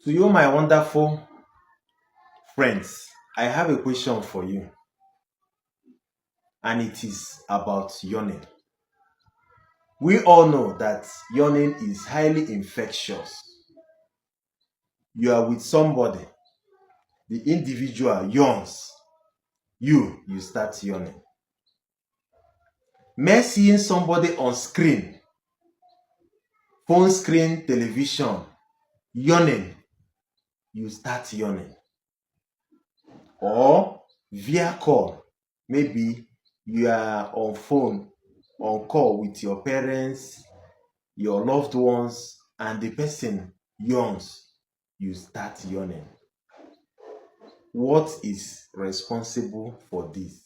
To you, my wonderful friends, I have a question for you, and it is about yawning. We all know that yawning is highly infectious. You are with somebody, the individual yawns, you start yawning. Mere seeing somebody on screen, phone screen, television, yawning, you start yawning. Or via call, maybe you are on phone, on call with your parents, your loved ones, and the person yawns, you start yawning. What is responsible for this?